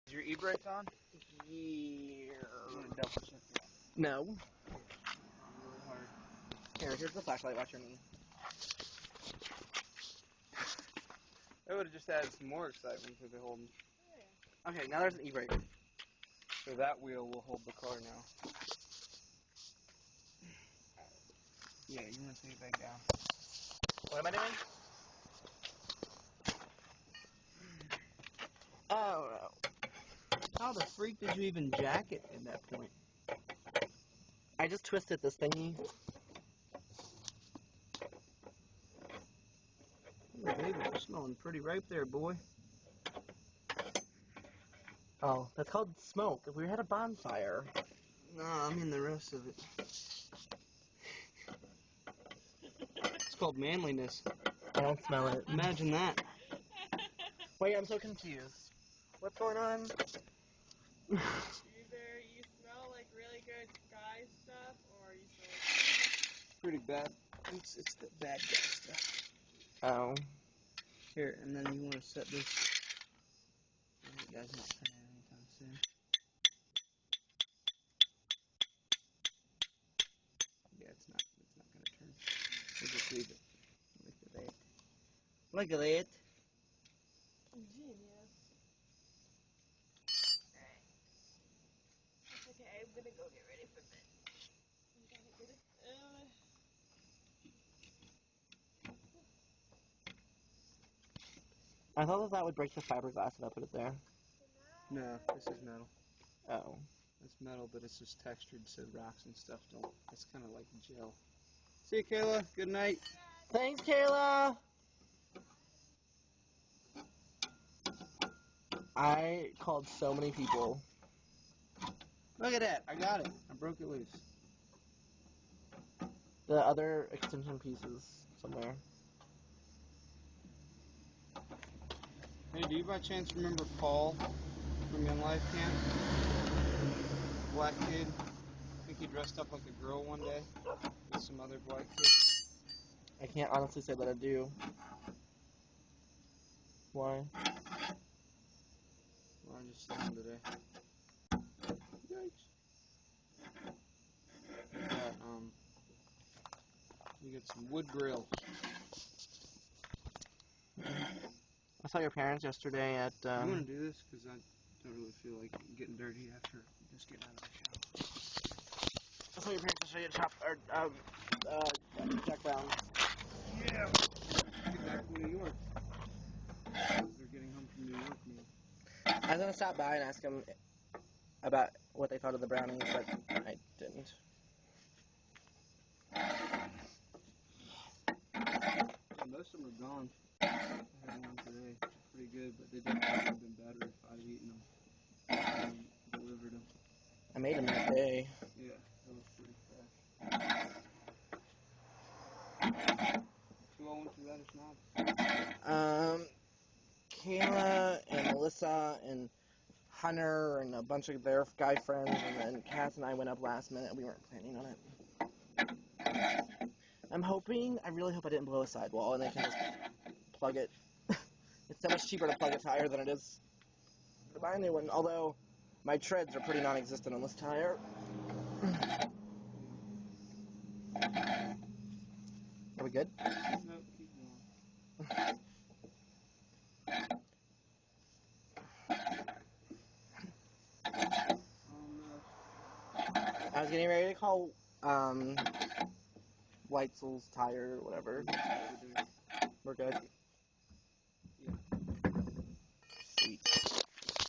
Is your e-brake on? Yeah. I'm gonna double check that. No. Really hard. Here's the flashlight. Watch your knee. That would have just added some more excitement to the whole. Okay, now there's an e-brake. So that wheel will hold the car now. Yeah, you want to take it back down. What am I doing? Oh no. How the freak did you even jack it at that point? I just twisted this thingy. Ooh, baby, you're smelling pretty ripe there, boy. Oh, that's called smoke. We had a bonfire. No, I mean the rest of it. It's called manliness. I don't smell it. Imagine that. Wait, I'm so confused. What's going on? Either you smell like really good guy stuff, or you smell like Pretty bad. It's the bad guy stuff. Oh. Here, and then you want to set this. That guy's not coming anytime soon. Yeah, it's not gonna turn. We'll just leave it. Look at that. Look at that. genius. Alright. That's okay, I'm gonna go get ready for bed. You gotta get it. I thought that would break the fiberglass if I put it there. No, this is metal. Oh. It's metal, but it's just textured so rocks and stuff don't. It's kind of like gel. See you, Kayla. Good night. Thanks, Kayla! I called so many people. Look at that. I got it. I broke it loose. The other extension pieces somewhere. Hey, do you by chance remember Paul from Young Life Camp? Black kid. I think he dressed up like a girl one day with some other black kids. I can't honestly say that I do. Why? Well, I just saw him today. Yikes. You get some wood grill. I saw your parents yesterday at, You want to do this? Because I don't really feel like getting dirty after just getting out of the shower. I saw your parents yesterday at Jack Brown. Yeah. Get back from New York. They're getting home from New York now. I was gonna stop by and ask them about what they thought of the brownies, but I didn't. Yeah, most of them are gone. I had one today. They're pretty good, but they definitely would have been better if I'd eaten them and delivered them. I made them that day. Yeah, they look pretty fresh. Who all went to Radish Knobs? Kayla and Melissa and Hunter and a bunch of their guy friends, and then Cass and I went up last minute. We weren't planning on it. I really hope I didn't blow a sidewall and they can just plug it. It's so much cheaper to plug a tire than it is to buy a new one, although my treads are pretty non-existent on this tire. Are we good? Nope, keep going. I was getting ready to call Weitzel's Tire or whatever. We're good.